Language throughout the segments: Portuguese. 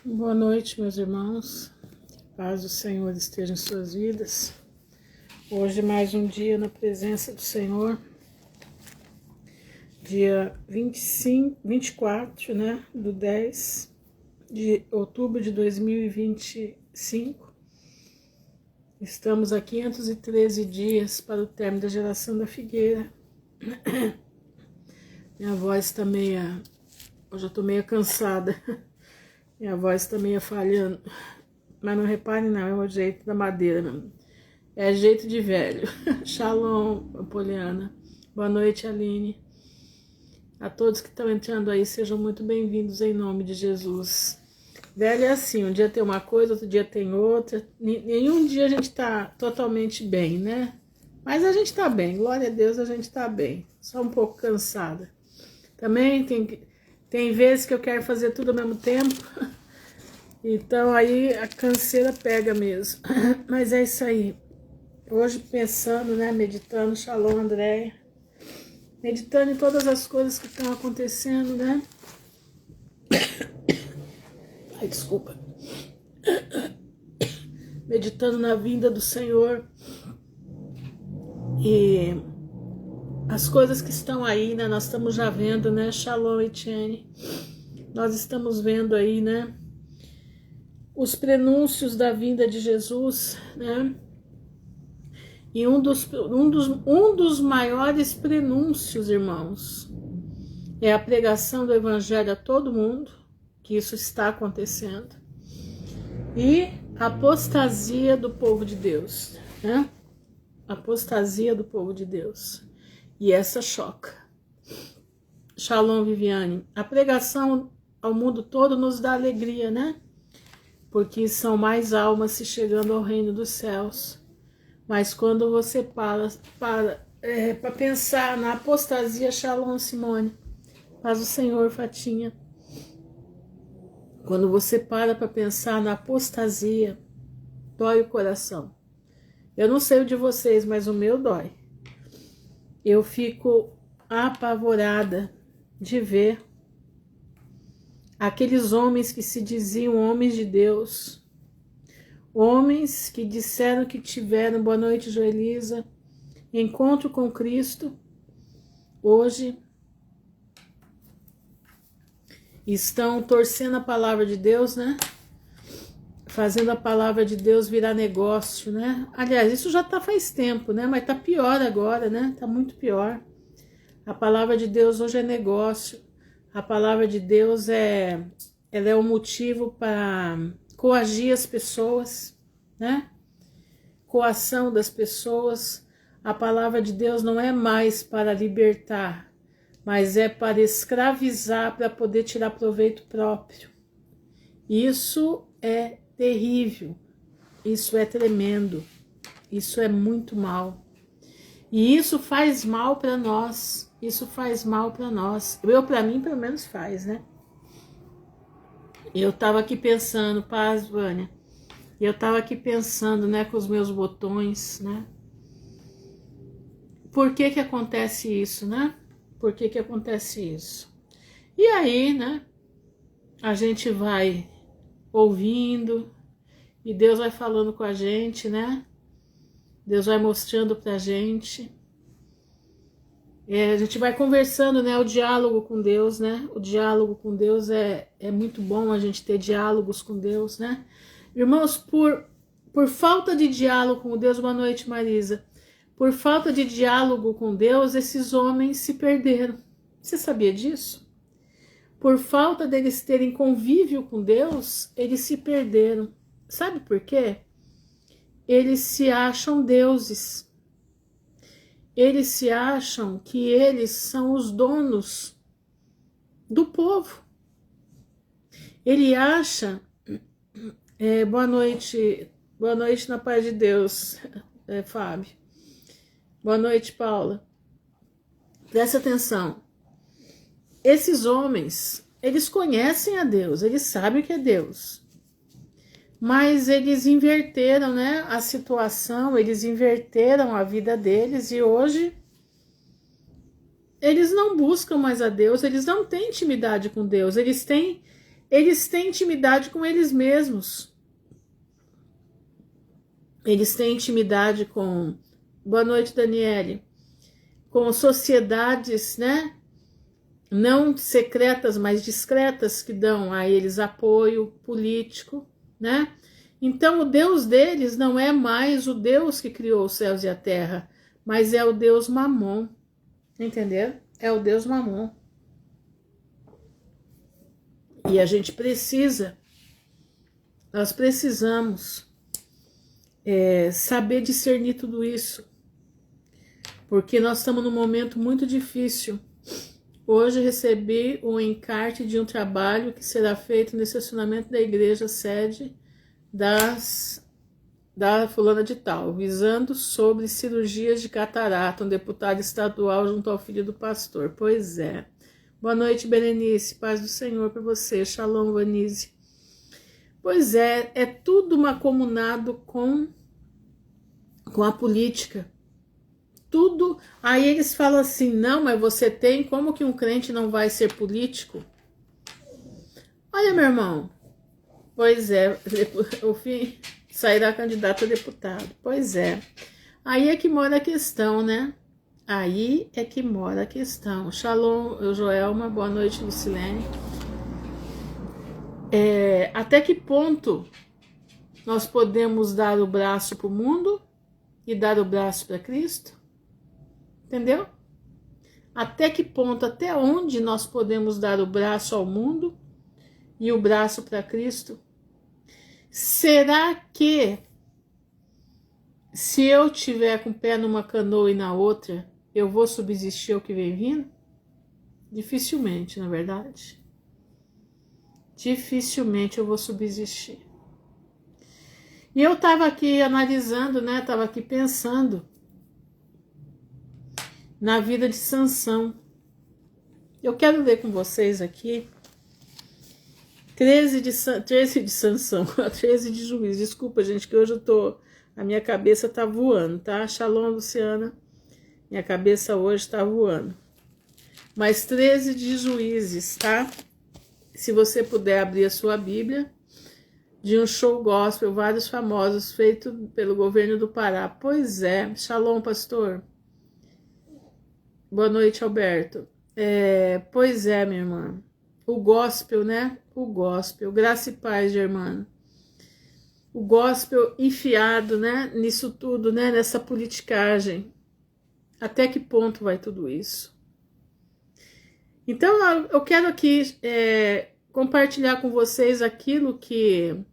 Boa noite, meus irmãos. Paz do Senhor esteja em suas vidas. Hoje mais um dia na presença do Senhor. Dia 24, do 10 de outubro de 2025. Estamos a 513 dias para o término da geração da figueira. Minha voz está meia... Hoje eu estou meio cansada. Minha voz está meio falhando. Mas não repare não, é o jeito da madeira mesmo. É jeito de velho. Shalom, Apoliana. Boa noite, Aline. A todos que estão entrando aí, sejam muito bem-vindos em nome de Jesus. Velho é assim, um dia tem uma coisa, outro dia tem outra. Nenhum dia a gente está totalmente bem, né? Mas a gente está bem, glória a Deus, a gente está bem. Só um pouco cansada. Também tem vezes que eu quero fazer tudo ao mesmo tempo. Então aí a canseira pega mesmo. Mas é isso aí. Hoje pensando, meditando, Shalom, Andréia. Meditando em todas as coisas que estão acontecendo, né? Ai, desculpa. Meditando na vinda do Senhor. E as coisas que estão aí, né? Nós estamos já vendo, né? Shalom, Etienne. Nós estamos vendo aí, né? Os prenúncios da vinda de Jesus, né? E um dos maiores prenúncios, irmãos, é a pregação do Evangelho a todo mundo, que isso está acontecendo, e a apostasia do povo de Deus, né? Apostasia do povo de Deus. E essa choca. Shalom, Viviane. A pregação ao mundo todo nos dá alegria, né? Porque são mais almas se chegando ao reino dos céus. Mas quando você para pensar na apostasia, Shalom, Simone, paz o Senhor, Fatinha. Quando você para pensar na apostasia, dói o coração. Eu não sei o de vocês, mas o meu dói. Eu fico apavorada de ver aqueles homens que se diziam homens de Deus, homens que disseram que tiveram, boa noite, Joelisa, encontro com Cristo, hoje estão torcendo a palavra de Deus, né? Fazendo a palavra de Deus virar negócio, né? Aliás, isso já tá faz tempo, né? Mas tá pior agora, né? Tá muito pior. A palavra de Deus hoje é negócio. A palavra de Deus ela é um motivo para coagir as pessoas, né? Coação das pessoas. A palavra de Deus não é mais para libertar, mas é para escravizar, para poder tirar proveito próprio. Isso é terrível, isso é tremendo, isso é muito mal. E isso faz mal para nós, isso faz mal para nós. Para mim, pelo menos faz, né? Eu tava aqui pensando, paz, Vânia, eu tava aqui pensando, né, com os meus botões, né? Por que acontece isso, né? Por que acontece isso? E aí, né, a gente vai ouvindo e Deus vai falando com a gente, né? Deus vai mostrando pra gente. A gente vai conversando, né? O diálogo com Deus, né? O diálogo com Deus é muito bom a gente ter diálogos com Deus, né? Irmãos, por falta de diálogo com Deus, boa noite, Marisa. Por falta de diálogo com Deus, esses homens se perderam. Você sabia disso? Por falta deles terem convívio com Deus, eles se perderam. Sabe por quê? Eles se acham deuses. Eles se acham que eles são os donos do povo. Ele acha... boa noite na paz de Deus, Fábio. Boa noite, Paula. Presta atenção. Esses homens, eles conhecem a Deus, eles sabem o que é Deus. Mas eles inverteram, né, a situação, eles inverteram a vida deles e hoje eles não buscam mais a Deus, eles não têm intimidade com Deus, eles têm Eles têm intimidade com eles mesmos. Eles têm intimidade com... Boa noite, Daniele. Com sociedades, né? Não secretas, mas discretas, que dão a eles apoio político, né? Então, o Deus deles não é mais o Deus que criou os céus e a terra, mas é o Deus Mamon. Entenderam? É o Deus Mamon. E a gente precisa, nós precisamos saber discernir tudo isso, porque nós estamos num momento muito difícil. Hoje recebi um encarte de um trabalho que será feito no estacionamento da igreja sede da fulana de tal, visando sobre cirurgias de catarata, um deputado estadual junto ao filho do pastor. Pois é. Boa noite, Berenice, paz do Senhor para você. Shalom, Vanise. Pois é, é tudo macomunado com a política. Tudo. Aí eles falam assim, não, mas você tem, como que um crente não vai ser político? Olha, meu irmão, pois é, o fim sairá candidato a deputado. Pois é. Aí é que mora a questão, né? Aí é que mora a questão. Shalom, Joelma, boa noite, Lucilene. Até que ponto nós podemos dar o braço para o mundo e dar o braço para Cristo? Entendeu? Até que ponto, até onde nós podemos dar o braço ao mundo e o braço para Cristo? Será que se eu tiver com o pé numa canoa e na outra, eu vou subsistir ao que vem vindo? Dificilmente, na verdade. Dificilmente eu vou subsistir. E eu estava aqui analisando, né? Estava aqui pensando na vida de Sansão. Eu quero ler com vocês aqui 13 de Sansão, 13 de Juízes. Desculpa, gente, que hoje a minha cabeça tá voando, tá? Shalom, Luciana. Minha cabeça hoje tá voando. Mas 13 de Juízes, tá? Se você puder abrir a sua Bíblia, de um show gospel, vários famosos, feito pelo governo do Pará. Pois é. Shalom, pastor. Boa noite, Alberto. Pois é, minha irmã. O gospel, né? O gospel. Graça e paz, Germano. O gospel enfiado, né? Nisso tudo, né? Nessa politicagem. Até que ponto vai tudo isso? Então, eu quero aqui compartilhar com vocês aquilo que,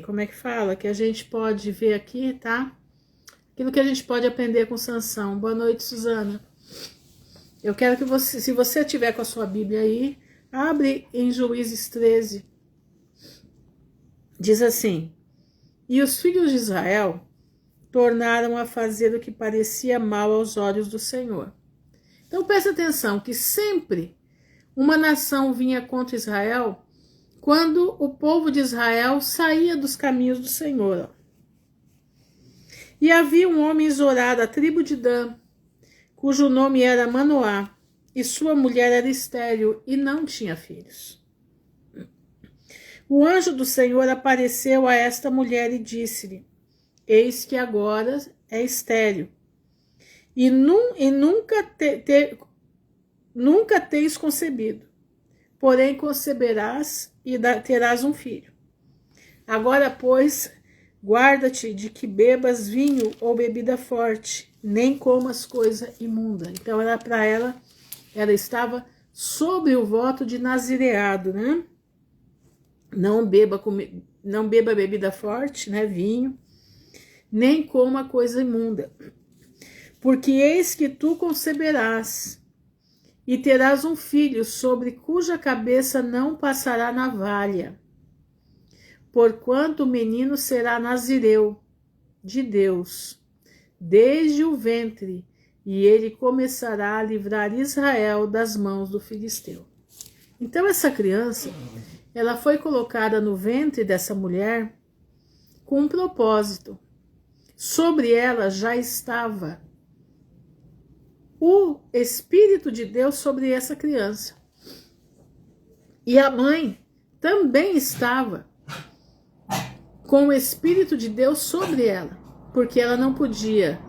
como é que fala? Que a gente pode ver aqui, tá? Aquilo que a gente pode aprender com Sansão. Boa noite, Suzana. Eu quero que você, se você tiver com a sua Bíblia aí, abre em Juízes 13. Diz assim: e os filhos de Israel tornaram a fazer o que parecia mal aos olhos do Senhor. Então presta atenção que sempre uma nação vinha contra Israel quando o povo de Israel saía dos caminhos do Senhor. E havia um homem em Zorá, da tribo de Dan, cujo nome era Manoá, e sua mulher era estéril e não tinha filhos. O anjo do Senhor apareceu a esta mulher e disse-lhe: eis que agora é estéril, e nunca tens concebido, porém conceberás e terás um filho. Agora, pois, guarda-te de que bebas vinho ou bebida forte, nem comas coisa imunda. Então era para ela estava sobre o voto de nazireado, né? Não beba bebida forte, né? Vinho, nem coma coisa imunda. Porque eis que tu conceberás e terás um filho sobre cuja cabeça não passará navalha. Porquanto o menino será nazireu de Deus, desde o ventre, e ele começará a livrar Israel das mãos do filisteu. Então essa criança, ela foi colocada no ventre dessa mulher com um propósito. Sobre ela já estava o Espírito de Deus sobre essa criança. E a mãe também estava com o Espírito de Deus sobre ela, porque ela não podia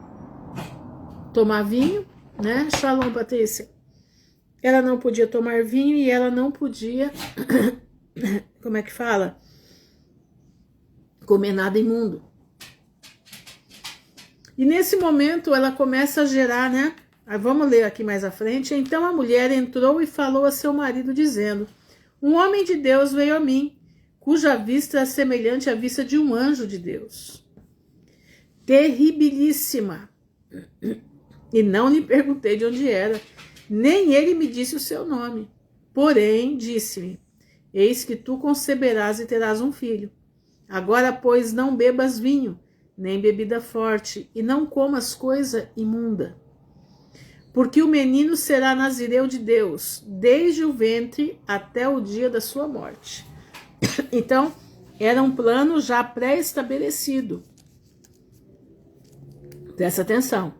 tomar vinho, né? Shalom, Patrícia. Ela não podia tomar vinho e ela não podia, como é que fala? Comer nada imundo. E nesse momento ela começa a gerar, né? Vamos ler aqui mais à frente. Então a mulher entrou e falou a seu marido, dizendo: um homem de Deus veio a mim, cuja vista é semelhante à vista de um anjo de Deus. Terribilíssima. E não lhe perguntei de onde era, nem ele me disse o seu nome. Porém, disse-me: eis que tu conceberás e terás um filho. Agora, pois, não bebas vinho, nem bebida forte, e não comas coisa imunda. Porque o menino será nazireu de Deus, desde o ventre até o dia da sua morte. Então, era um plano já pré-estabelecido. Presta atenção.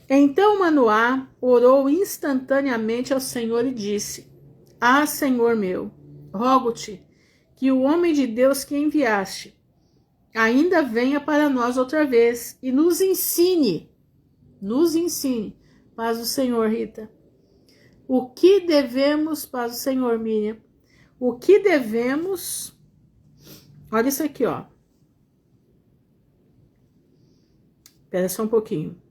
Então Manoá orou instantaneamente ao Senhor e disse: ah, Senhor meu, rogo-te que o homem de Deus que enviaste ainda venha para nós outra vez e nos ensine, paz do Senhor, Rita, o que devemos, paz do Senhor, Miriam, o que devemos, olha isso aqui, ó, espera só um pouquinho,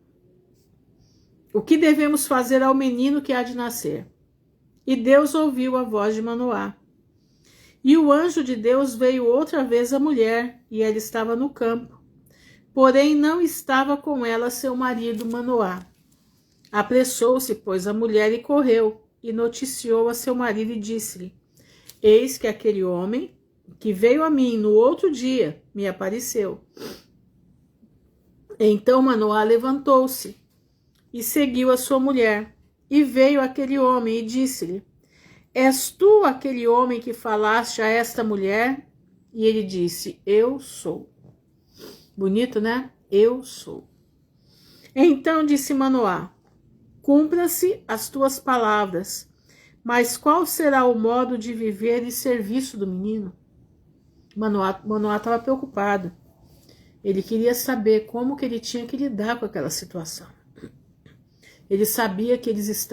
o que devemos fazer ao menino que há de nascer? E Deus ouviu a voz de Manoá. E o anjo de Deus veio outra vez à mulher, e ela estava no campo. Porém, não estava com ela seu marido Manoá. Apressou-se, pois, a mulher e correu, e noticiou a seu marido e disse-lhe: eis que aquele homem que veio a mim no outro dia me apareceu. Então Manoá levantou-se e seguiu a sua mulher. E veio aquele homem e disse-lhe: és tu aquele homem que falaste a esta mulher? E ele disse: eu sou. Bonito, né? Eu sou. Então disse Manoá: cumpra-se as tuas palavras, mas qual será o modo de viver e serviço do menino? Manoá estava preocupado. Ele queria saber como que ele tinha que lidar com aquela situação. Ele sabia que eles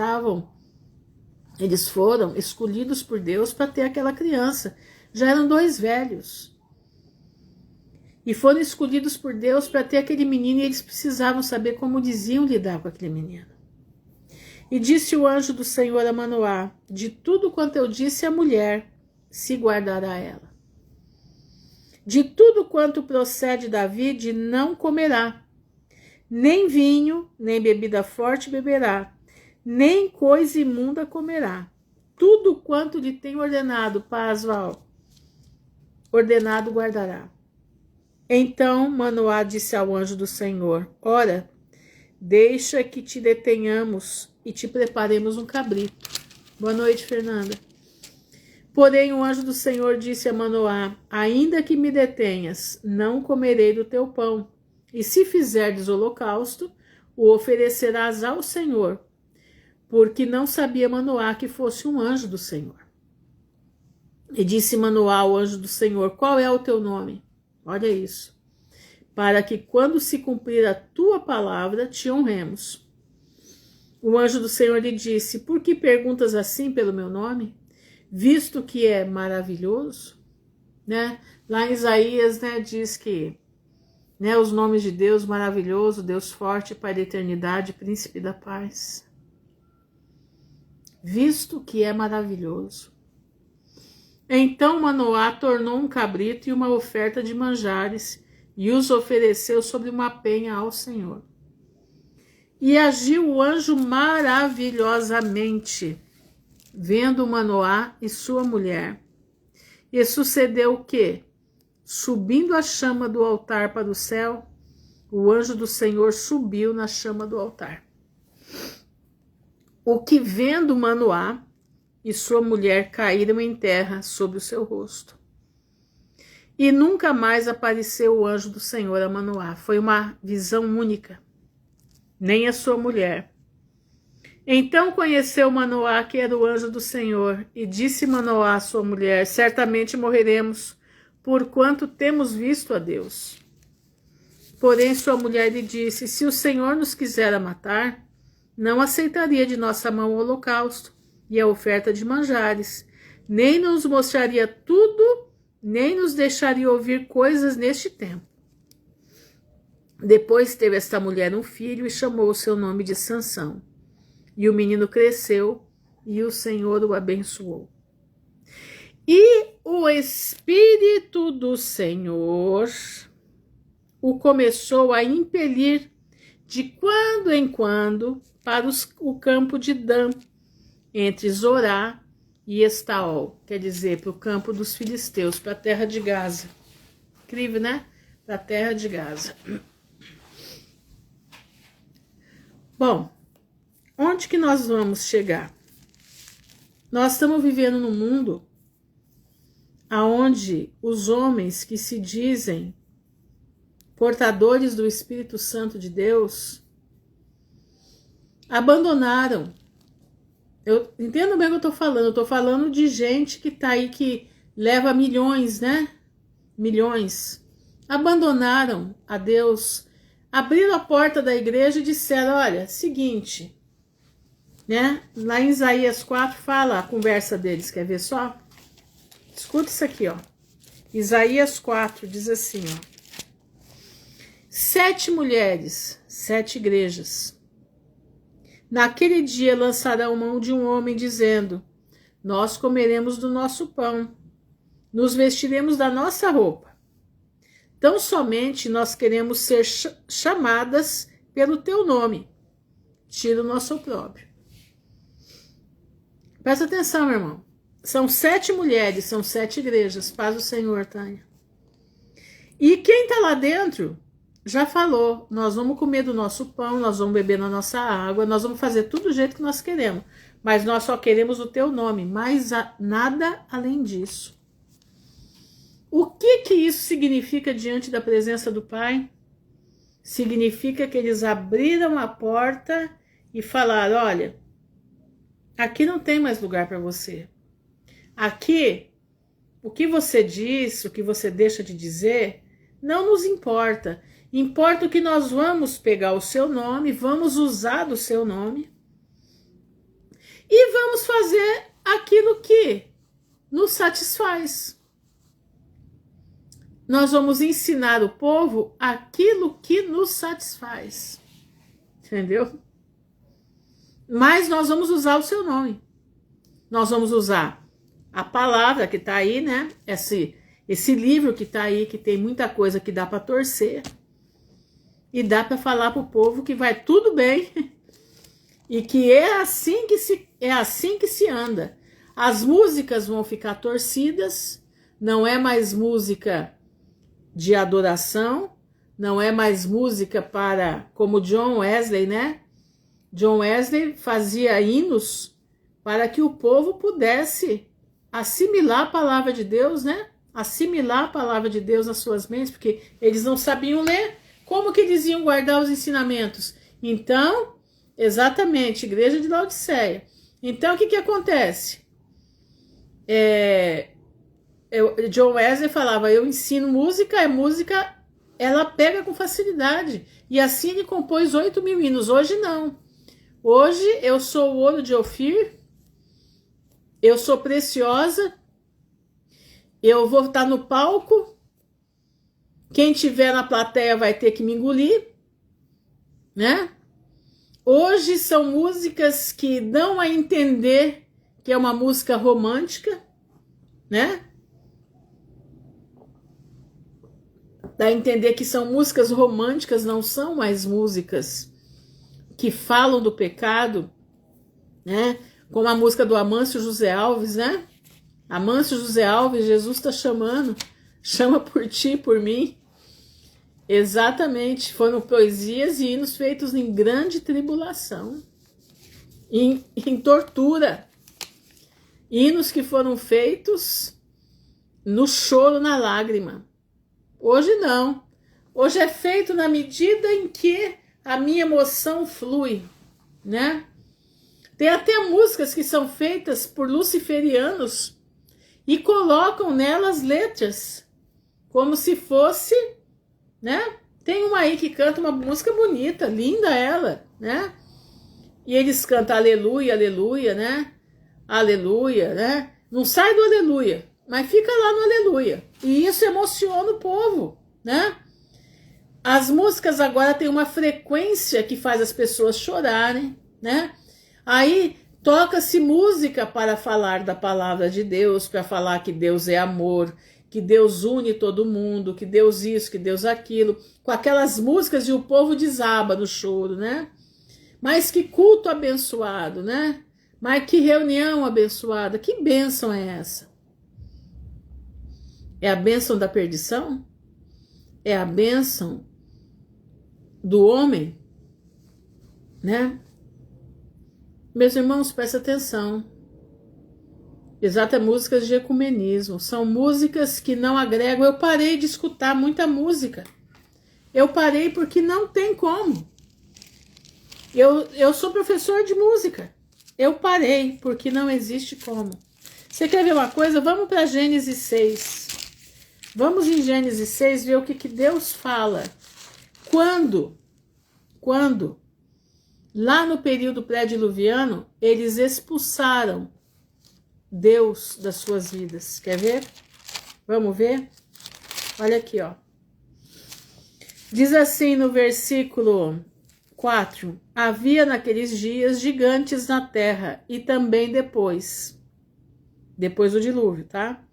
foram escolhidos por Deus para ter aquela criança. Já eram 2 velhos. E foram escolhidos por Deus para ter aquele menino, e eles precisavam saber como diziam lidar com aquele menino. E disse o anjo do Senhor a Manoá: de tudo quanto eu disse à mulher, se guardará ela. De tudo quanto procede da vide, não comerá. Nem vinho, nem bebida forte beberá, nem coisa imunda comerá. Tudo quanto lhe tem ordenado, paz, Val, ordenado guardará. Então Manoá disse ao anjo do Senhor: ora, deixa que te detenhamos e te preparemos um cabrito. Boa noite, Fernanda. Porém o anjo do Senhor disse a Manoá: ainda que me detenhas, não comerei do teu pão. E se fizerdes holocausto, o oferecerás ao Senhor, porque não sabia Manoá que fosse um anjo do Senhor. E disse Manoá ao anjo do Senhor: qual é o teu nome? Olha isso. Para que quando se cumprir a tua palavra, te honremos. O anjo do Senhor lhe disse: por que perguntas assim pelo meu nome? Visto que é maravilhoso, né? Lá em Isaías, né, diz que, né, os nomes de Deus: maravilhoso, Deus forte, Pai da eternidade, príncipe da paz. Visto que é maravilhoso. Então Manoá tornou um cabrito e uma oferta de manjares e os ofereceu sobre uma penha ao Senhor. E agiu o anjo maravilhosamente, vendo Manoá e sua mulher. E sucedeu que, subindo a chama do altar para o céu, o anjo do Senhor subiu na chama do altar. O que vendo Manoá e sua mulher caíram em terra sobre o seu rosto. E nunca mais apareceu o anjo do Senhor a Manoá. Foi uma visão única. Nem a sua mulher. Então conheceu Manoá que era o anjo do Senhor, e disse Manoá à sua mulher: certamente morreremos, porquanto temos visto a Deus. Porém sua mulher lhe disse: se o Senhor nos quisera matar, não aceitaria de nossa mão o holocausto e a oferta de manjares, nem nos mostraria tudo, nem nos deixaria ouvir coisas neste tempo. Depois teve esta mulher um filho e chamou o seu nome de Sansão. E o menino cresceu e o Senhor o abençoou. E o Espírito do Senhor o começou a impelir de quando em quando para o campo de Dan, entre Zorá e Estaol, quer dizer, para o campo dos filisteus, para a terra de Gaza. Incrível, né? Para a terra de Gaza. Bom, onde que nós vamos chegar? Nós estamos vivendo num mundo onde os homens que se dizem portadores do Espírito Santo de Deus abandonaram. Eu entendo bem o que eu estou falando de gente que está aí, que leva milhões, né? Milhões. Abandonaram a Deus, abriram a porta da igreja e disseram: olha, seguinte, né? Lá em Isaías 4 fala a conversa deles, quer ver só? Escuta isso aqui, ó. Isaías 4 diz assim, ó: 7 mulheres, 7 igrejas, naquele dia lançarão mão de um homem, dizendo: nós comeremos do nosso pão, nos vestiremos da nossa roupa. Tão somente nós queremos ser chamadas pelo teu nome. Tira o nosso opróbrio. Presta atenção, meu irmão. São 7 mulheres, são 7 igrejas. Paz do Senhor, Tânia. E quem está lá dentro já falou: nós vamos comer do nosso pão, nós vamos beber na nossa água, nós vamos fazer tudo do jeito que nós queremos. Mas nós só queremos o teu nome, mas nada além disso. O que isso significa diante da presença do Pai? Significa que eles abriram a porta e falaram: olha, aqui não tem mais lugar para você. Aqui, o que você diz, o que você deixa de dizer, não nos importa. Importa o que nós vamos pegar o seu nome, vamos usar do seu nome e vamos fazer aquilo que nos satisfaz. Nós vamos ensinar o povo aquilo que nos satisfaz. Entendeu? Mas nós vamos usar o seu nome. Nós vamos usar a palavra que está aí, né? Esse livro que está aí, que tem muita coisa que dá para torcer. E dá para falar para o povo que vai tudo bem. E que é assim que se anda. As músicas vão ficar torcidas. Não é mais música de adoração, não é mais música para, como John Wesley, né? John Wesley fazia hinos para que o povo pudesse assimilar a palavra de Deus, né? Assimilar a palavra de Deus nas suas mentes, porque eles não sabiam ler. Como que eles iam guardar os ensinamentos? Então, exatamente, igreja de Laodiceia. Então, o que acontece? John Wesley falava: eu ensino música, música ela pega com facilidade. E assim ele compôs 8.000 hinos. Hoje não. Hoje eu sou o ouro de Ofir, eu sou preciosa, eu vou estar no palco, quem tiver na plateia vai ter que me engolir, né? Hoje são músicas que dão a entender que é uma música romântica, né? Dá a entender que são músicas românticas, não são mais músicas que falam do pecado, né? Como a música do Amâncio José Alves, né? Amâncio José Alves, Jesus está chamando, chama por ti, por mim. Exatamente, foram poesias e hinos feitos em grande tribulação, em tortura. Hinos que foram feitos no choro, na lágrima. Hoje não. Hoje é feito na medida em que a minha emoção flui, né? Tem até músicas que são feitas por luciferianos e colocam nelas letras, como se fosse, né? Tem uma aí que canta uma música bonita, linda ela, né? E eles cantam aleluia, aleluia, né? Aleluia, né? Não sai do aleluia, mas fica lá no aleluia. E isso emociona o povo, né? As músicas agora têm uma frequência que faz as pessoas chorarem, né? Aí toca-se música para falar da palavra de Deus, para falar que Deus é amor, que Deus une todo mundo, que Deus isso, que Deus aquilo, com aquelas músicas e o povo desaba no choro, né? Mas que culto abençoado, né? Mas que reunião abençoada, que bênção é essa? É a bênção da perdição? É a bênção do homem, né? Meus irmãos, prestem atenção. Exato, músicas de ecumenismo. São músicas que não agregam. Eu parei de escutar muita música. Eu parei porque não tem como. Eu sou professor de música. Eu parei porque não existe como. Você quer ver uma coisa? Vamos para Gênesis 6. Vamos em Gênesis 6 ver o que Deus fala. Quando, lá no período pré-diluviano, eles expulsaram Deus das suas vidas. Quer ver? Vamos ver? Olha aqui, ó. Diz assim no versículo 4: havia naqueles dias gigantes na terra, e também depois do dilúvio, tá?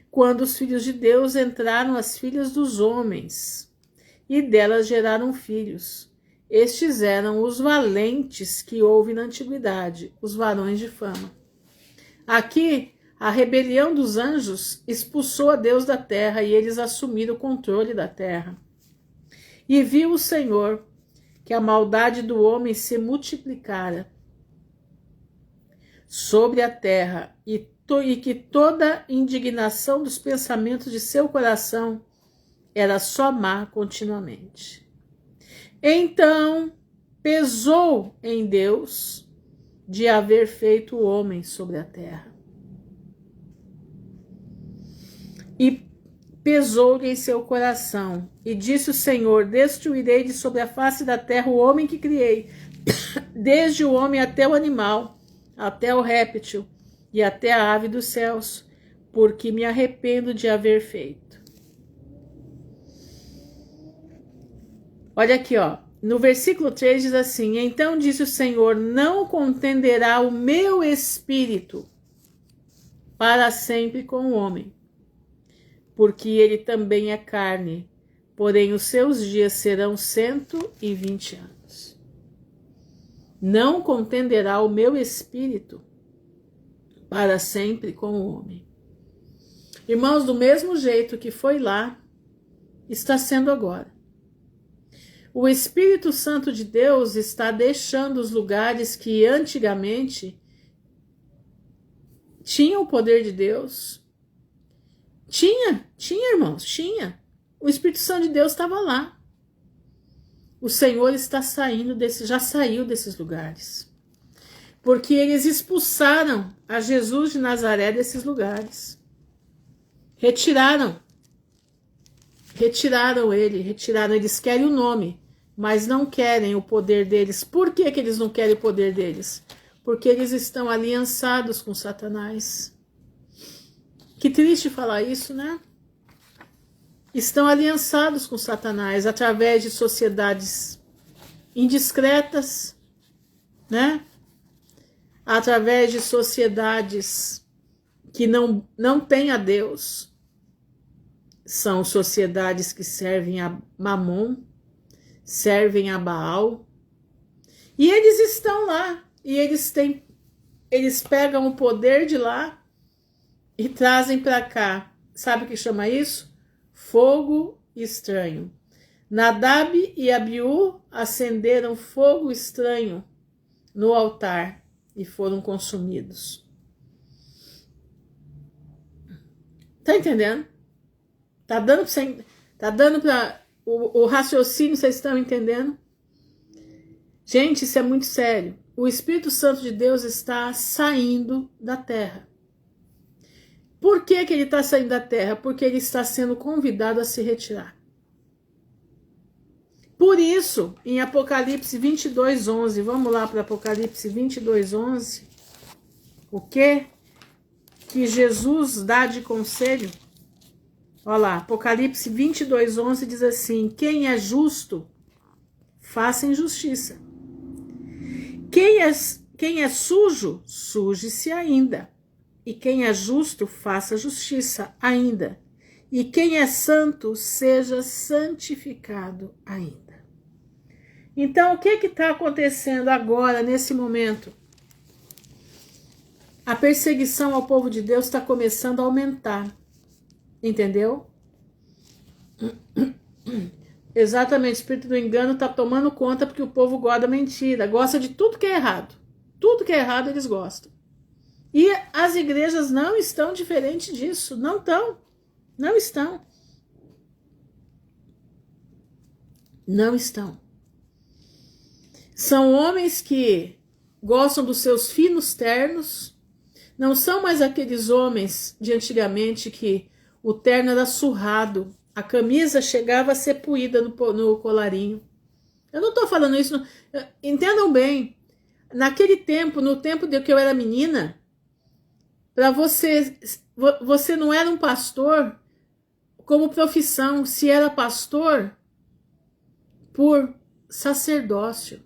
Quando os filhos de Deus entraram as filhas dos homens, e delas geraram filhos. Estes eram os valentes que houve na antiguidade, os varões de fama. Aqui, a rebelião dos anjos expulsou a Deus da terra, e eles assumiram o controle da terra. E viu o Senhor que a maldade do homem se multiplicara sobre a terra, e que toda indignação dos pensamentos de seu coração era só má continuamente. Então pesou em Deus de haver feito o homem sobre a terra. E pesou-lhe em seu coração, e disse o Senhor: destruirei de sobre a face da terra o homem que criei, desde o homem até o animal, até o réptil e até a ave dos céus, porque me arrependo de haver feito. Olha aqui, ó. No versículo 3 diz assim: então disse o Senhor: não contenderá o meu espírito para sempre com o homem, porque ele também é carne, porém os seus dias serão 120 anos. Não contenderá o meu espírito para sempre com o homem. Irmãos, do mesmo jeito que foi lá, está sendo agora. O Espírito Santo de Deus está deixando os lugares que antigamente tinham o poder de Deus. Tinha, irmãos, tinha. O Espírito Santo de Deus estava lá. O Senhor está saindo já saiu desses lugares. Porque eles expulsaram a Jesus de Nazaré desses lugares. Retiraram ele, eles querem o nome, mas não querem o poder deles. Por que eles não querem o poder deles? Porque eles estão aliançados com Satanás. Que triste falar isso, né? Estão aliançados com Satanás através de sociedades indiscretas, né? Através de sociedades que não têm a Deus. São sociedades que servem a Mamon, servem a Baal. E eles estão lá, e eles pegam o poder de lá e trazem para cá. Sabe o que chama isso? Fogo estranho. Nadab e Abiú acenderam fogo estranho no altar e foram consumidos. Tá entendendo? Tá dando para o raciocínio, vocês estão entendendo? Gente, isso é muito sério. o Espírito Santo de Deus está saindo da terra. Por que que ele está saindo da terra? Porque ele está sendo convidado a se retirar. Por isso, em Apocalipse 22:11, vamos lá para Apocalipse 22:11, o que Jesus dá de conselho? Olha lá, Apocalipse 22:11 diz assim: quem é justo, faça injustiça. Quem é sujo, suje-se ainda. E quem é justo, faça justiça ainda. E quem é santo, seja santificado ainda. Então, o que está acontecendo agora, nesse momento? A perseguição ao povo de Deus está começando a aumentar. Entendeu? Exatamente, o espírito do engano está tomando conta porque o povo gosta da mentira, gosta de tudo que é errado. Tudo que é errado eles gostam. E as igrejas não estão diferentes disso. Não estão. Não estão. Não estão. São homens que gostam dos seus finos ternos. Não são mais aqueles homens de antigamente que o terno era surrado. A camisa chegava a ser puída no colarinho. Eu não estou falando isso. Entendam bem. Naquele tempo, no tempo de que eu era menina, para você não era um pastor como profissão. Se era pastor por sacerdócio,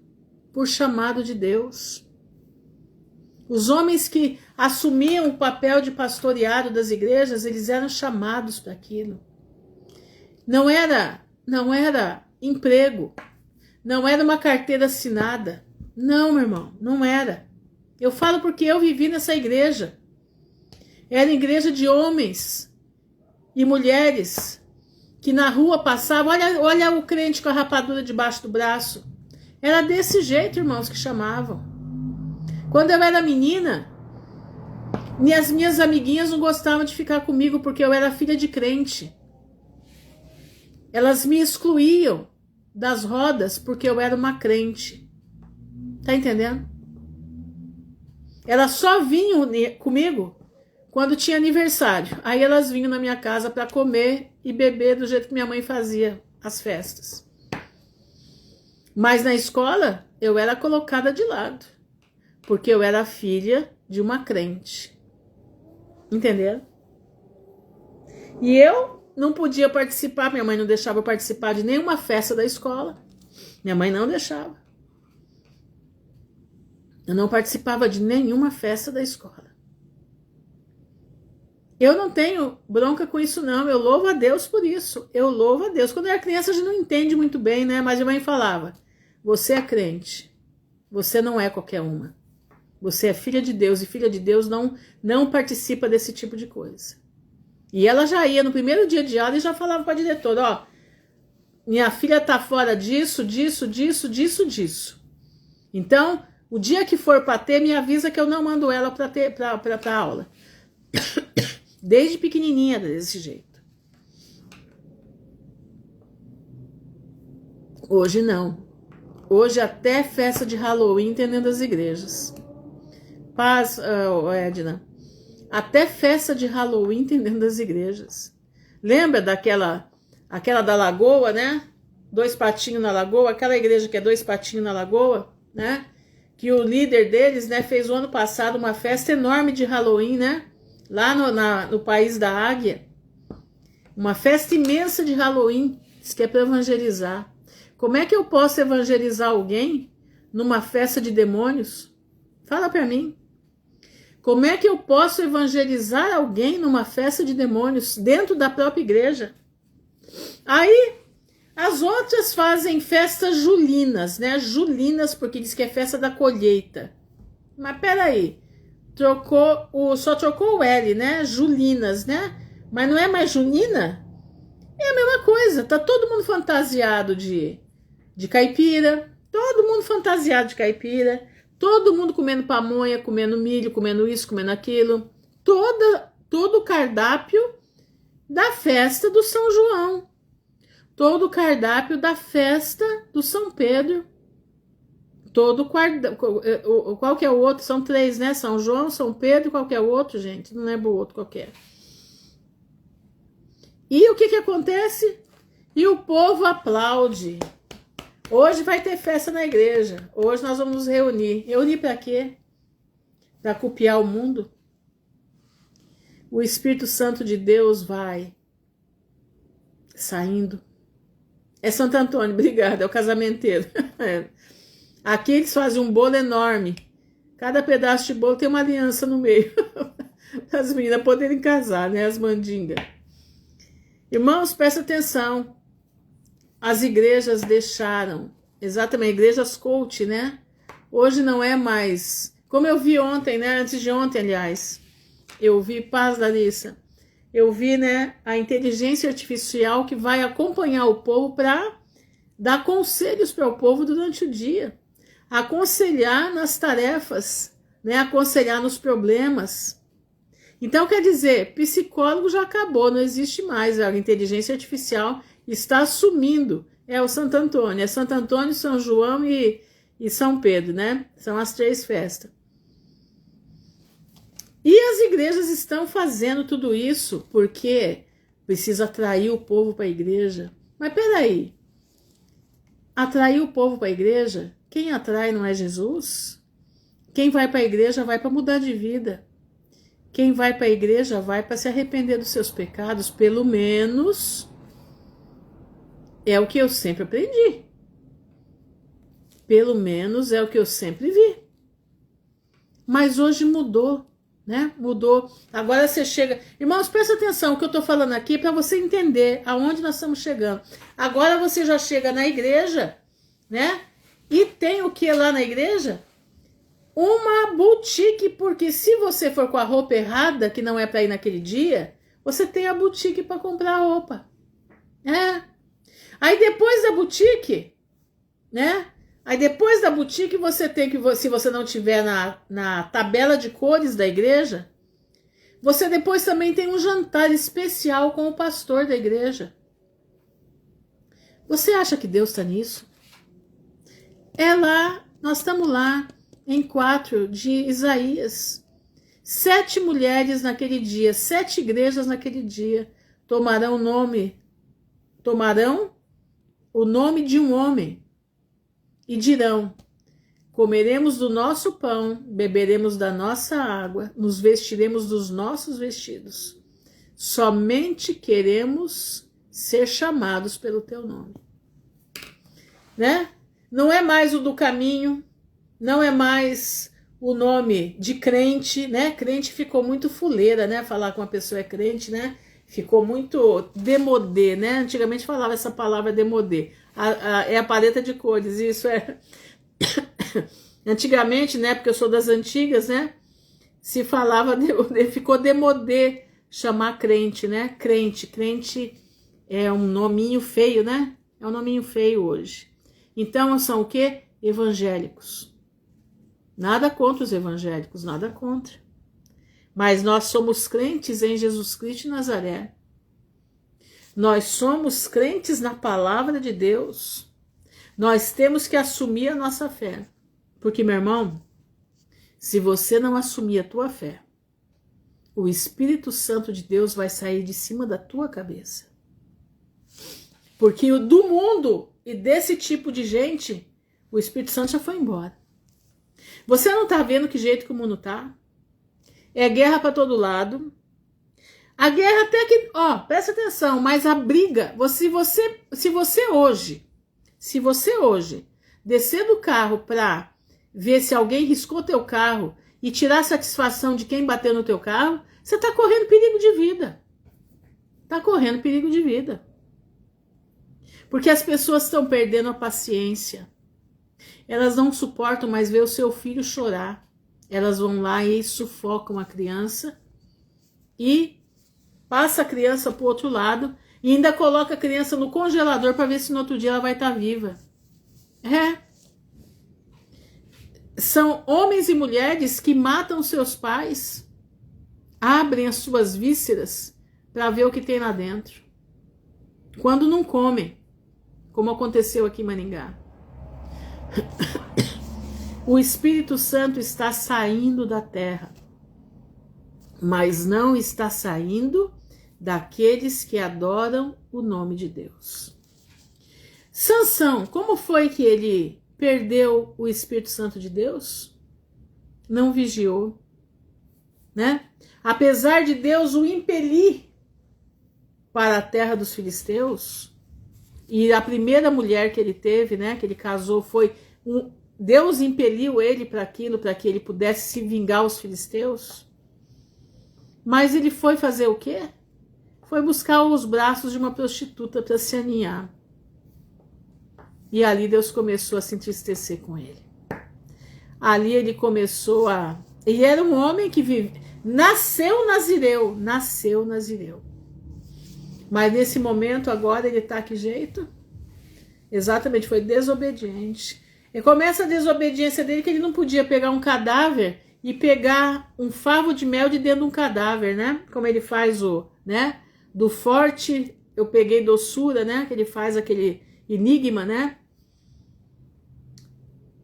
por chamado de Deus. Os homens que assumiam o papel de pastoreado das igrejas, eles eram chamados para aquilo. Não era emprego, não era uma carteira assinada. Não, meu irmão, não era. Eu falo porque eu vivi nessa igreja. Era igreja de homens e mulheres que na rua passavam. Olha o crente com a rapadura debaixo do braço. Era desse jeito, irmãos, que chamavam. Quando eu era menina, as minhas amiguinhas não gostavam de ficar comigo porque eu era filha de crente. Elas me excluíam das rodas porque eu era uma crente. Tá entendendo? Elas só vinham comigo quando tinha aniversário. Aí elas vinham na minha casa para comer e beber do jeito que minha mãe fazia as festas. Mas na escola eu era colocada de lado, porque eu era filha de uma crente. Entenderam? E eu não podia participar, minha mãe não deixava eu participar de nenhuma festa da escola. Minha mãe não deixava. Eu não participava de nenhuma festa da escola. Eu não tenho bronca com isso, não. Eu louvo a Deus por isso. Eu louvo a Deus. Quando eu era criança, a gente não entende muito bem, né? Mas a mãe falava: você é crente. Você não é qualquer uma. Você é filha de Deus. E filha de Deus não participa desse tipo de coisa. E ela já ia no primeiro dia de aula e já falava para a diretora: ó, minha filha tá fora disso. Então, o dia que for para ter, me avisa que eu não mando ela para aula. Desde pequenininha desse jeito. Hoje não. Hoje até festa de Halloween tem dentro das igrejas. Paz, Edna. Até festa de Halloween tem dentro das igrejas. Lembra aquela da lagoa, né? 2 patinhos na lagoa. Aquela igreja que é 2 patinhos na lagoa, né? Que o líder deles, né, fez o ano passado uma festa enorme de Halloween, né? Lá no país da Águia. Uma festa imensa de Halloween. Diz que é para evangelizar. Como é que eu posso evangelizar alguém numa festa de demônios? Fala para mim. Como é que eu posso evangelizar alguém numa festa de demônios dentro da própria igreja? Aí as outras fazem festas julinas, né? Julinas porque diz que é festa da colheita. Mas peraí, só trocou o L, né? Julinas, né? Mas não é mais junina? É a mesma coisa, tá todo mundo fantasiado de caipira, todo mundo fantasiado de caipira, todo mundo comendo pamonha, comendo milho, comendo isso, comendo aquilo, todo o cardápio da festa do São João, todo o cardápio da festa do São Pedro, todo qual que é o outro? São 3, né? São João, São Pedro, qual que é o outro, gente? Não lembro o outro qualquer. E o que acontece? E o povo aplaude. Hoje vai ter festa na igreja. Hoje nós vamos nos reunir. Reunir para quê? Para copiar o mundo? O Espírito Santo de Deus vai saindo. É Santo Antônio, obrigada, é o casamenteiro. Aqui eles fazem um bolo enorme. Cada pedaço de bolo tem uma aliança no meio. Para as meninas poderem casar, né? As mandingas. Irmãos, presta atenção. As igrejas deixaram, exatamente, igrejas coach, né? Hoje não é mais, como eu vi ontem, né? Antes de ontem, aliás, eu vi, paz, Larissa, eu vi, né, a inteligência artificial que vai acompanhar o povo para dar conselhos para o povo durante o dia, aconselhar nas tarefas, né? Aconselhar nos problemas. Então, quer dizer, psicólogo já acabou, não existe mais, a inteligência artificial está assumindo, é o Santo Antônio, é Santo Antônio, São João e São Pedro, né? São as 3 festas. E as igrejas estão fazendo tudo isso porque precisa atrair o povo para a igreja. Mas peraí, atrair o povo para a igreja, quem atrai não é Jesus? Quem vai para a igreja vai para mudar de vida. Quem vai para a igreja vai para se arrepender dos seus pecados, pelo menos é o que eu sempre aprendi. Pelo menos é o que eu sempre vi. Mas hoje mudou, né? Mudou. Agora você chega... Irmãos, presta atenção, o que eu estou falando aqui para você entender aonde nós estamos chegando. Agora você já chega na igreja, né? E tem o que lá na igreja? Uma boutique, porque se você for com a roupa errada, que não é para ir naquele dia, você tem a boutique para comprar roupa. Aí depois da boutique, né? Aí depois da boutique você tem que, se você não tiver na tabela de cores da igreja, você depois também tem um jantar especial com o pastor da igreja. Você acha que Deus está nisso? É lá, nós estamos lá em 4 de Isaías. 7 mulheres naquele dia, 7 igrejas naquele dia tomarão o nome de um homem e dirão: comeremos do nosso pão, beberemos da nossa água, nos vestiremos dos nossos vestidos. Somente queremos ser chamados pelo teu nome. Né? Não é mais o do caminho, não é mais o nome de crente, né? Crente ficou muito fuleira, né? Falar que uma pessoa é crente, né? Ficou muito demodê, né? Antigamente falava essa palavra demodê. É a paleta de cores, isso é... Antigamente, né? Porque eu sou das antigas, né? Se falava, ficou demodê chamar crente, né? Crente é um nominho feio, né? É um nominho feio hoje. Então, são o quê? Evangélicos. Nada contra os evangélicos, nada contra. Mas nós somos crentes em Jesus Cristo de Nazaré. Nós somos crentes na palavra de Deus. Nós temos que assumir a nossa fé. Porque, meu irmão, se você não assumir a tua fé, o Espírito Santo de Deus vai sair de cima da tua cabeça. Porque do mundo e desse tipo de gente, o Espírito Santo já foi embora. Você não está vendo que jeito que o mundo está? É guerra para todo lado. A guerra até que... presta atenção, mas a briga... Se você hoje descer do carro para ver se alguém riscou teu carro e tirar a satisfação de quem bateu no teu carro, você está correndo perigo de vida. Está correndo perigo de vida. Porque as pessoas estão perdendo a paciência. Elas não suportam mais ver o seu filho chorar. Elas vão lá e sufocam a criança e passa a criança para o outro lado e ainda coloca a criança no congelador para ver se no outro dia ela vai estar viva. São homens e mulheres que matam seus pais, abrem as suas vísceras para ver o que tem lá dentro. Quando não comem, como aconteceu aqui em Maringá. O Espírito Santo está saindo da terra, mas não está saindo daqueles que adoram o nome de Deus. Sansão, como foi que ele perdeu o Espírito Santo de Deus? Não vigiou, né? Apesar de Deus o impelir para a terra dos filisteus, e a primeira mulher que ele teve, né, que ele casou, Deus impeliu ele para aquilo, para que ele pudesse se vingar os filisteus. Mas ele foi fazer o quê? Foi buscar os braços de uma prostituta para se aninhar. E ali Deus começou a se entristecer com ele. Ali ele começou a... Ele era um homem que nasceu nazireu. Mas nesse momento agora ele está que jeito? Exatamente, foi desobediente. E começa a desobediência dele, que ele não podia pegar um cadáver e pegar um favo de mel de dentro de um cadáver, né? Como ele faz né? Do forte eu peguei doçura, né? Que ele faz aquele enigma, né?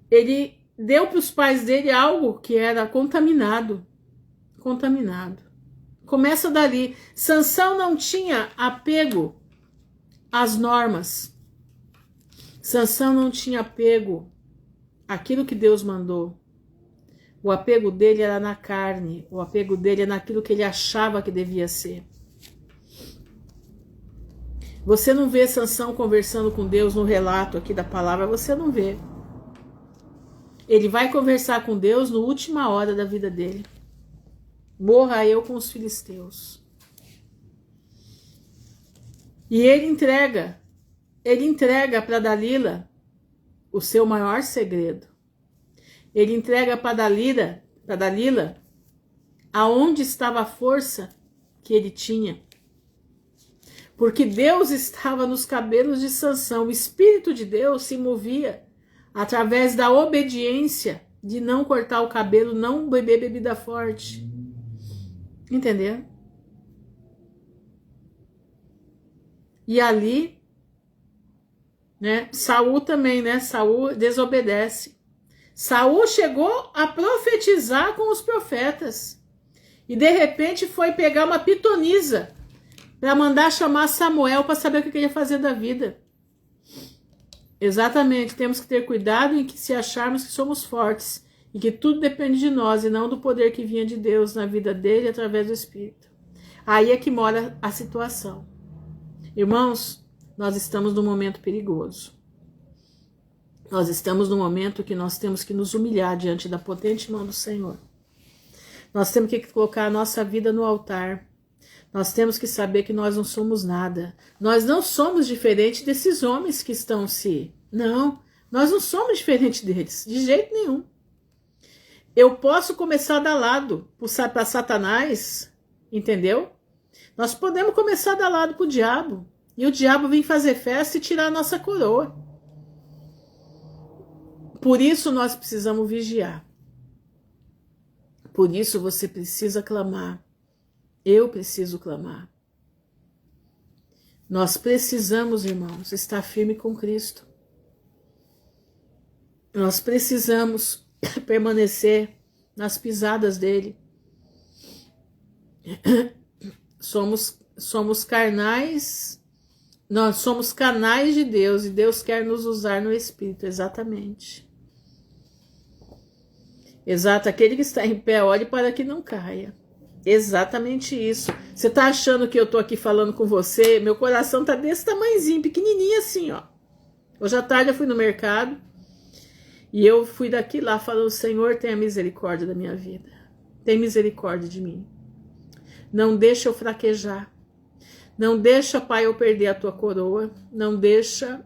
Ele deu para os pais dele algo que era contaminado. Começa dali. Sansão não tinha apego às normas. Sansão não tinha apego àquilo que Deus mandou. O apego dele era na carne. O apego dele é naquilo que ele achava que devia ser. Você não vê Sansão conversando com Deus no relato aqui da palavra, você não vê. Ele vai conversar com Deus na última hora da vida dele. Morra eu com os filisteus. E ele entrega para Dalila o seu maior segredo. Ele entrega para Dalila aonde estava a força que ele tinha. Porque Deus estava nos cabelos de Sansão. O Espírito de Deus se movia através da obediência de não cortar o cabelo, não beber bebida forte. Entendeu? E ali, né, Saul também, né? Saul desobedece. Saul chegou a profetizar com os profetas. E de repente foi pegar uma pitonisa para mandar chamar Samuel para saber o que ele ia fazer da vida. Exatamente, temos que ter cuidado em que se acharmos que somos fortes e que tudo depende de nós e não do poder que vinha de Deus na vida dele através do Espírito. Aí é que mora a situação. Irmãos, nós estamos num momento perigoso. Nós estamos num momento que nós temos que nos humilhar diante da potente mão do Senhor. Nós temos que colocar a nossa vida no altar. Nós temos que saber que nós não somos nada. Nós não somos diferentes desses homens que estão se... Não, nós não somos diferentes deles, de jeito nenhum. Eu posso começar a dar lado para Satanás, entendeu? Nós podemos começar a dar lado para o diabo. E o diabo vem fazer festa e tirar a nossa coroa. Por isso nós precisamos vigiar. Por isso você precisa clamar. Eu preciso clamar. Nós precisamos, irmãos, estar firme com Cristo. Nós precisamos permanecer nas pisadas dele. Somos carnais, nós somos canais de Deus e Deus quer nos usar no Espírito, exatamente. Exato, aquele que está em pé, olhe para que não caia. Exatamente isso. Você está achando que eu estou aqui falando com você? Meu coração está desse tamanhozinho, pequenininho assim, ó. Hoje à tarde eu fui no mercado e eu fui daqui lá falando, Senhor, tenha misericórdia da minha vida. Tem misericórdia de mim. Não deixa eu fraquejar. Não deixa, Pai, eu perder a tua coroa. Não deixa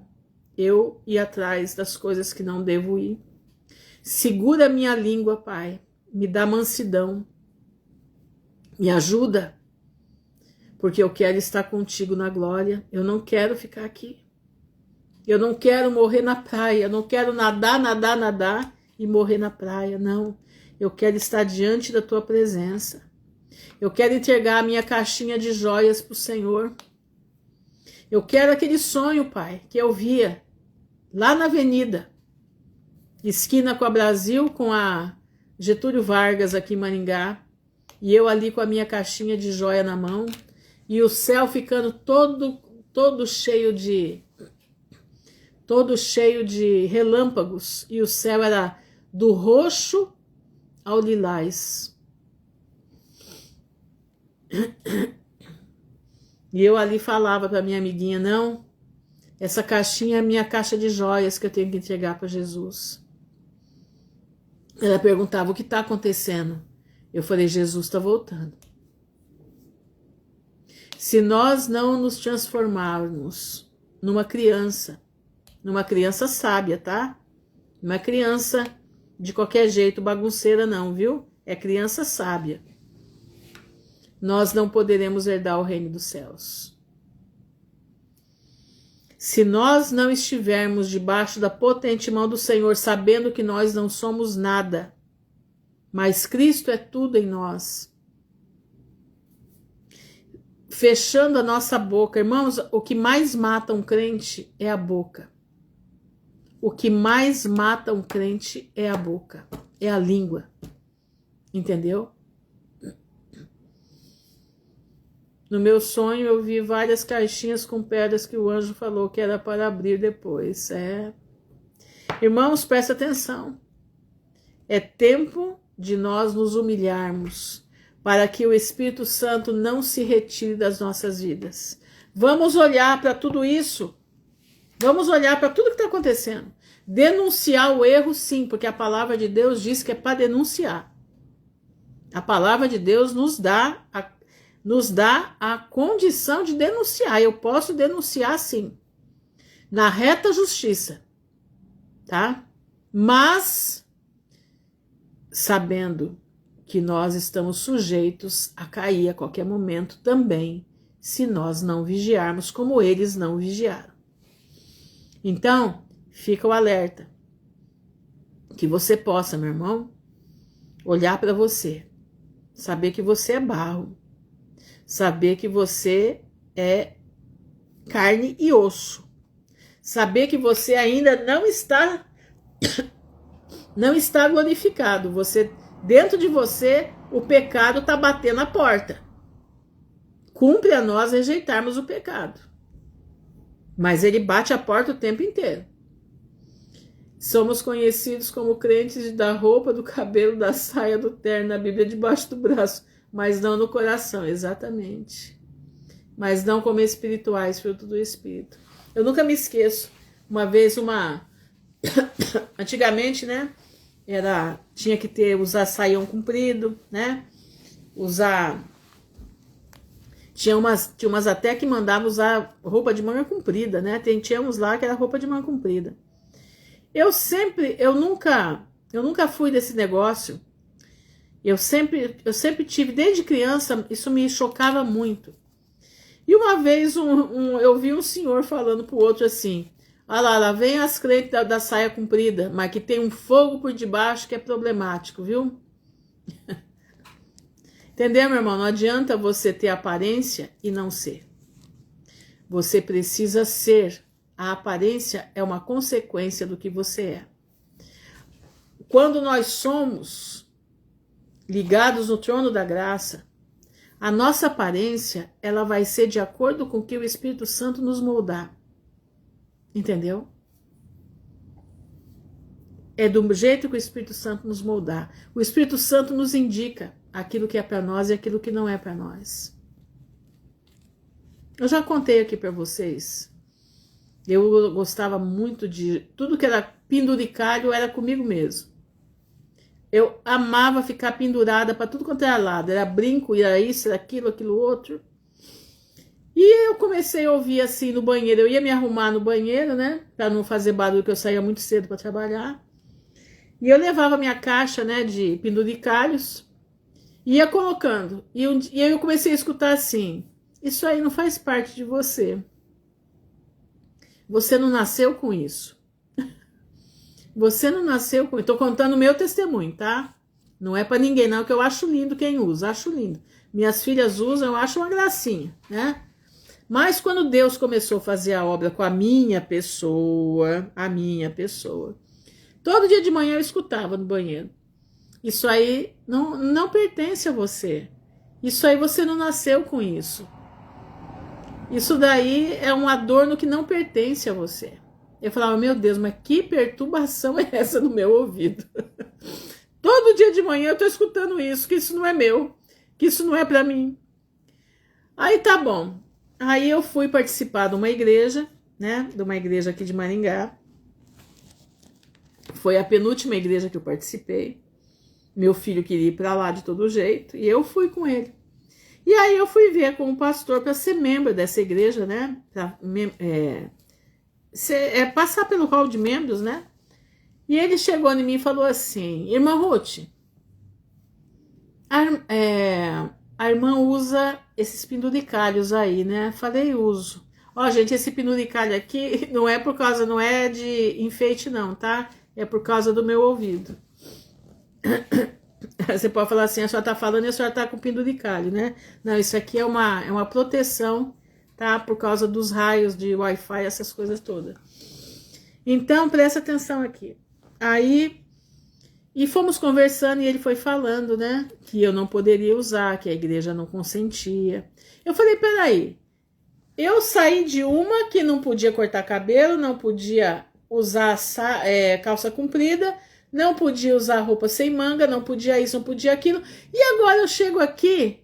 eu ir atrás das coisas que não devo ir. Segura a minha língua, Pai. Me dá mansidão. Me ajuda. Porque eu quero estar contigo na glória. Eu não quero ficar aqui. Eu não quero morrer na praia. Eu não quero nadar e morrer na praia. Não. Eu quero estar diante da tua presença. Eu quero entregar a minha caixinha de joias para o Senhor. Eu quero aquele sonho, Pai, que eu via lá na avenida. esquina com a Brasil, com a Getúlio Vargas aqui em Maringá, e eu ali com a minha caixinha de joia na mão, e o céu ficando todo cheio de relâmpagos, e o céu era do roxo ao lilás. E eu ali falava para minha amiguinha, não, essa caixinha é a minha caixa de joias que eu tenho que entregar para Jesus. Ela perguntava, o que está acontecendo? Eu falei, Jesus está voltando. Se nós não nos transformarmos numa criança sábia, tá? Não é criança de qualquer jeito, bagunceira não, viu? É criança sábia. Nós não poderemos herdar o reino dos céus. Se nós não estivermos debaixo da potente mão do Senhor, sabendo que nós não somos nada, mas Cristo é tudo em nós, fechando a nossa boca, irmãos, o que mais mata um crente é a boca. O que mais mata um crente é a boca, é a língua, entendeu? No meu sonho eu vi várias caixinhas com pedras que o anjo falou que era para abrir depois. Irmãos, presta atenção. É tempo de nós nos humilharmos para que o Espírito Santo não se retire das nossas vidas. Vamos olhar para tudo isso. Vamos olhar para tudo que está acontecendo. Denunciar o erro, sim, porque a palavra de Deus diz que é para denunciar. A palavra de Deus nos dá a condição de denunciar. Eu posso denunciar, sim, na reta justiça, tá? Mas sabendo que nós estamos sujeitos a cair a qualquer momento também, se nós não vigiarmos como eles não vigiaram. Então, fica o alerta, que você possa, meu irmão, olhar para você, saber que você é barro, saber que você é carne e osso, saber que você ainda não está glorificado. Você, dentro de você, o pecado está batendo a porta. Cumpre a nós rejeitarmos o pecado, mas ele bate a porta o tempo inteiro. Somos conhecidos como crentes da roupa, do cabelo, da saia, do terno, na Bíblia debaixo do braço, mas não no coração, exatamente. Mas não como espirituais, fruto do Espírito. Eu nunca me esqueço, uma vez antigamente, né, tinha que usar saião comprido, né, tinha umas até que mandavam usar roupa de manga comprida, né, tínhamos lá que era roupa de manga comprida. Eu nunca fui desse negócio. Eu sempre tive, desde criança, isso me chocava muito. E uma vez eu vi um senhor falando pro outro assim, lá vem as crentes da saia comprida, mas que tem um fogo por debaixo que é problemático, viu? Entendeu, meu irmão? Não adianta você ter aparência e não ser. Você precisa ser. A aparência é uma consequência do que você é. Quando nós somos ligados no trono da graça, a nossa aparência, ela vai ser de acordo com o que o Espírito Santo nos moldar. Entendeu? É do jeito que o Espírito Santo nos moldar. O Espírito Santo nos indica aquilo que é para nós e aquilo que não é para nós. Eu já contei aqui para vocês. Eu gostava muito de... Tudo que era penduricalho era comigo mesmo. Eu amava ficar pendurada para tudo quanto era lado. Era brinco, era isso, era aquilo outro. E eu comecei a ouvir assim no banheiro. Eu ia me arrumar no banheiro, né? Para não fazer barulho, que eu saía muito cedo para trabalhar. E eu levava minha caixa, né, de penduricalhos. Ia colocando. E aí eu comecei a escutar assim. Isso aí não faz parte de você. Você não nasceu com isso. Você não nasceu com isso. Estou contando o meu testemunho, tá? Não é para ninguém, não, que eu acho lindo quem usa. Acho lindo. Minhas filhas usam, eu acho uma gracinha, né? Mas quando Deus começou a fazer a obra com a minha pessoa, Todo dia de manhã eu escutava no banheiro. Isso aí não pertence a você. Isso aí você não nasceu com isso. Isso daí é um adorno que não pertence a você. Eu falava, meu Deus, mas que perturbação é essa no meu ouvido? Todo dia de manhã eu tô escutando isso, que isso não é meu, que isso não é para mim. Aí tá bom. Aí eu fui participar de uma igreja, né? De uma igreja aqui de Maringá. Foi a penúltima igreja que eu participei. Meu filho queria ir para lá de todo jeito e eu fui com ele. E aí eu fui ver com o pastor para ser membro dessa igreja, né? Pra, passar pelo hall de membros, né? E ele chegou em mim e falou assim, irmã Ruth, a irmã usa esses penduricalhos aí, né? Falei, uso. Ó, gente, esse penduricalho aqui não é de enfeite não, tá? É por causa do meu ouvido. Você pode falar assim, a senhora tá falando e a senhora tá com penduricalho, né? Não, isso aqui é uma proteção, tá? Por causa dos raios de Wi-Fi, essas coisas todas. Então, presta atenção aqui. Aí, e fomos conversando e ele foi falando, né? Que eu não poderia usar, que a igreja não consentia. Eu falei, peraí, eu saí de uma que não podia cortar cabelo, não podia usar calça comprida, não podia usar roupa sem manga, não podia isso, não podia aquilo. E agora eu chego aqui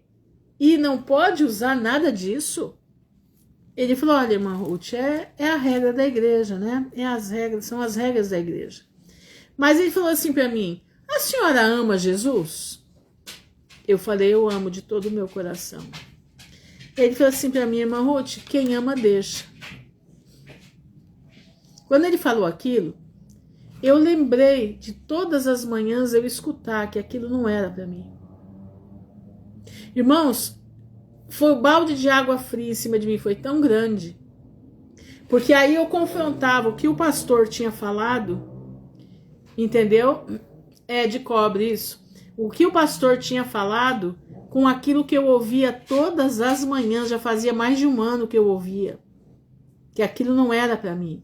e não pode usar nada disso? Ele falou, olha, irmã Ruth, é a regra da igreja, né? São as regras da igreja. Mas ele falou assim para mim, a senhora ama Jesus? Eu falei, eu amo de todo o meu coração. Ele falou assim para mim, irmã Ruth, quem ama deixa. Quando ele falou aquilo, eu lembrei de todas as manhãs eu escutar que aquilo não era para mim. Irmãos, foi o balde de água fria em cima de mim, foi tão grande. Porque aí eu confrontava o que o pastor tinha falado, entendeu? É de cobre isso. O que o pastor tinha falado com aquilo que eu ouvia todas as manhãs, já fazia mais de um ano que eu ouvia. Que aquilo não era para mim.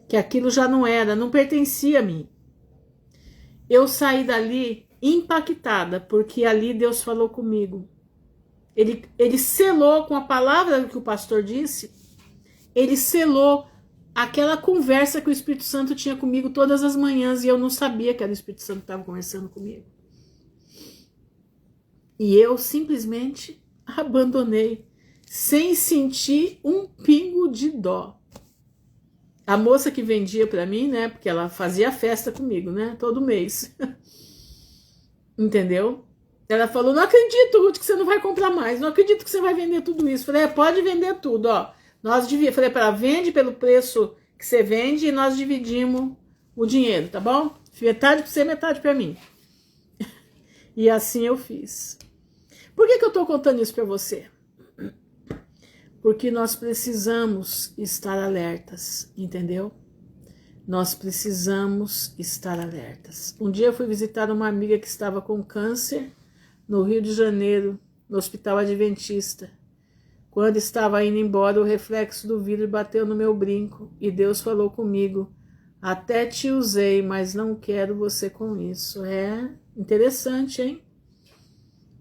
Que aquilo já não pertencia a mim. Eu saí dali impactada, porque ali Deus falou comigo. Ele selou com a palavra que o pastor disse, ele selou aquela conversa que o Espírito Santo tinha comigo todas as manhãs e eu não sabia que era o Espírito Santo que estava conversando comigo. E eu simplesmente abandonei, sem sentir um pingo de dó. A moça que vendia para mim, né, porque ela fazia festa comigo, né, todo mês. Entendeu? Ela falou, não acredito, Ruth, que você não vai comprar mais, não acredito que você vai vender tudo isso. Falei, pode vender tudo, ó. Falei para ela, vende pelo preço que você vende e nós dividimos o dinheiro, tá bom? Metade para você, metade para mim. E assim eu fiz. Por que eu tô contando isso para você? Porque nós precisamos estar alertas, entendeu? Nós precisamos estar alertas. Um dia eu fui visitar uma amiga que estava com câncer no Rio de Janeiro, no Hospital Adventista. Quando estava indo embora, o reflexo do vidro bateu no meu brinco e Deus falou comigo, até te usei, mas não quero você com isso. É interessante, hein?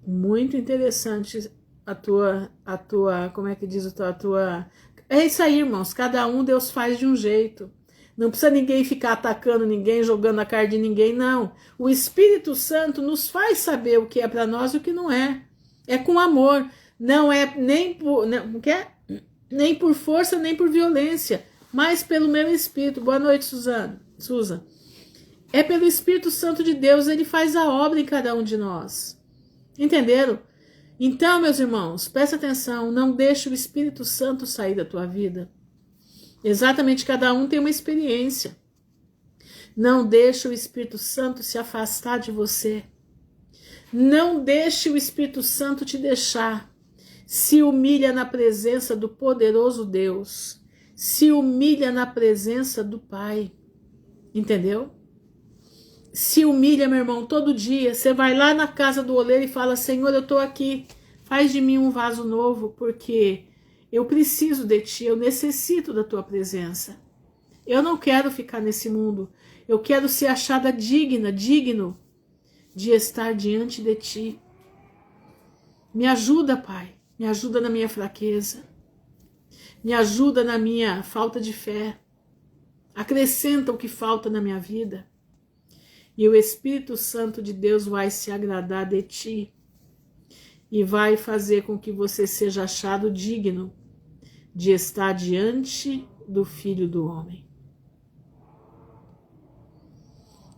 Muito interessante a tua, como é que diz a tua... É isso aí, irmãos, cada um Deus faz de um jeito. Não precisa ninguém ficar atacando ninguém, jogando a cara de ninguém, não. O Espírito Santo nos faz saber o que é para nós e o que não é. É com amor. Não é nem por força, nem por violência, mas pelo meu Espírito. Boa noite, Susan. É pelo Espírito Santo de Deus, ele faz a obra em cada um de nós. Entenderam? Então, meus irmãos, presta atenção, não deixe o Espírito Santo sair da tua vida. Exatamente, cada um tem uma experiência. Não deixe o Espírito Santo se afastar de você. Não deixe o Espírito Santo te deixar. Se humilha na presença do poderoso Deus. Se humilha na presença do Pai. Entendeu? Se humilha, meu irmão, todo dia. Você vai lá na casa do oleiro e fala, Senhor, eu estou aqui. Faz de mim um vaso novo, porque eu preciso de ti, eu necessito da tua presença. Eu não quero ficar nesse mundo. Eu quero ser achada digna, digno de estar diante de ti. Me ajuda, Pai. Me ajuda na minha fraqueza. Me ajuda na minha falta de fé. Acrescenta o que falta na minha vida. E o Espírito Santo de Deus vai se agradar de ti. E vai fazer com que você seja achado digno de estar diante do Filho do Homem.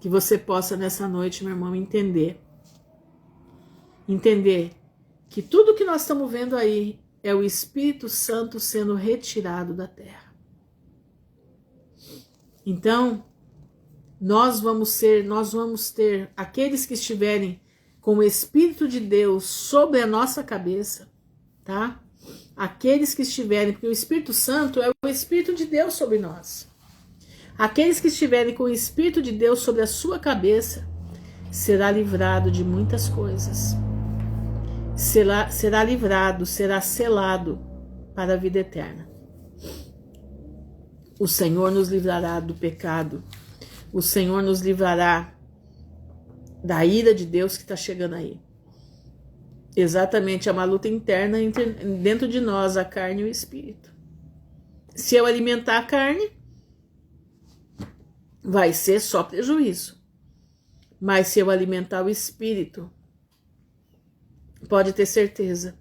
Que você possa nessa noite, meu irmão, entender que tudo que nós estamos vendo aí é o Espírito Santo sendo retirado da terra. Então, nós vamos ter aqueles que estiverem com o Espírito de Deus sobre a nossa cabeça, tá? Aqueles que estiverem, porque o Espírito Santo é o Espírito de Deus sobre nós. Aqueles que estiverem com o Espírito de Deus sobre a sua cabeça, será livrado de muitas coisas. Será livrado, será selado para a vida eterna. O Senhor nos livrará do pecado. O Senhor nos livrará da ira de Deus que está chegando aí. Exatamente, é uma luta interna dentro de nós, a carne e o espírito. Se eu alimentar a carne, vai ser só prejuízo. Mas se eu alimentar o espírito, pode ter certeza,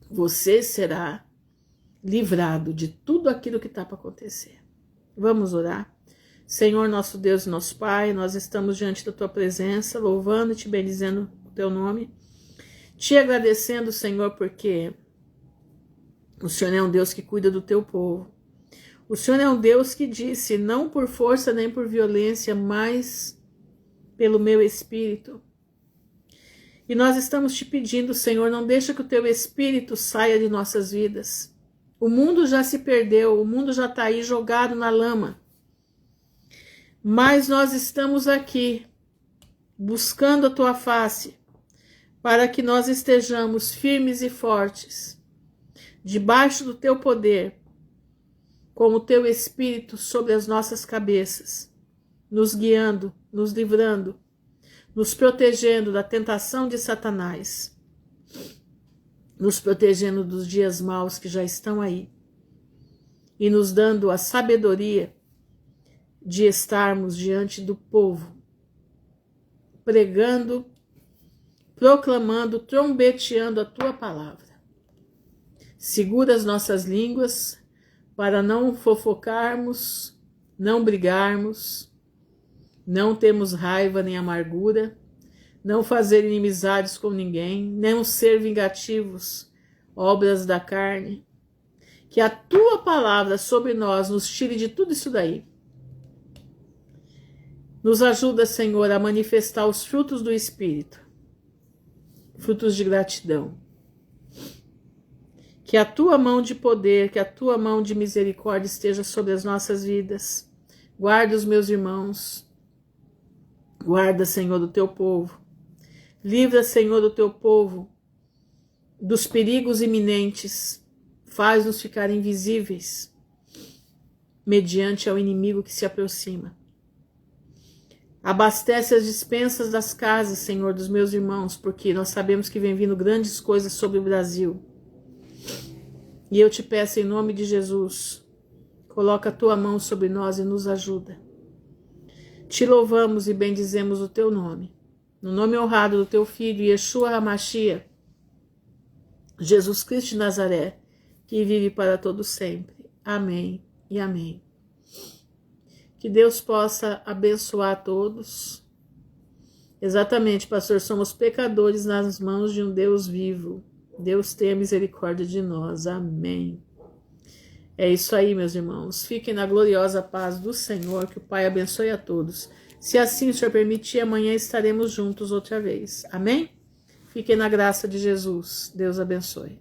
você será livrado de tudo aquilo que está para acontecer. Vamos orar? Senhor, nosso Deus e nosso Pai, nós estamos diante da Tua presença, louvando e Te bendizendo o Teu nome, Te agradecendo, Senhor, porque o Senhor é um Deus que cuida do Teu povo. O Senhor é um Deus que disse, não por força nem por violência, mas pelo meu Espírito. E nós estamos Te pedindo, Senhor, não deixa que o Teu Espírito saia de nossas vidas. O mundo já se perdeu, o mundo já está aí jogado na lama. Mas nós estamos aqui, buscando a Tua face, para que nós estejamos firmes e fortes, debaixo do Teu poder, com o Teu Espírito sobre as nossas cabeças, nos guiando, nos livrando, nos protegendo da tentação de Satanás, nos protegendo dos dias maus que já estão aí, e nos dando a sabedoria de estarmos diante do povo, pregando, proclamando, trombeteando a Tua palavra. Segura as nossas línguas para não fofocarmos, não brigarmos, não termos raiva nem amargura, não fazer inimizades com ninguém, não ser vingativos, obras da carne. Que a Tua palavra sobre nós nos tire de tudo isso daí. Nos ajuda, Senhor, a manifestar os frutos do Espírito, frutos de gratidão. Que a Tua mão de poder, que a Tua mão de misericórdia esteja sobre as nossas vidas. Guarda os meus irmãos. Guarda, Senhor, o Teu povo. Livra, Senhor, o Teu povo dos perigos iminentes. Faz-nos ficar invisíveis mediante ao inimigo que se aproxima. Abastece as despensas das casas, Senhor, dos meus irmãos, porque nós sabemos que vem vindo grandes coisas sobre o Brasil. E eu Te peço em nome de Jesus, coloca a Tua mão sobre nós e nos ajuda. Te louvamos e bendizemos o Teu nome. No nome honrado do Teu Filho, Yeshua HaMashiach, Jesus Cristo de Nazaré, que vive para todo sempre. Amém e amém. Que Deus possa abençoar a todos. Exatamente, pastor, somos pecadores nas mãos de um Deus vivo. Deus tenha misericórdia de nós. Amém. É isso aí, meus irmãos. Fiquem na gloriosa paz do Senhor, que o Pai abençoe a todos. Se assim o Senhor permitir, amanhã estaremos juntos outra vez. Amém? Fiquem na graça de Jesus. Deus abençoe.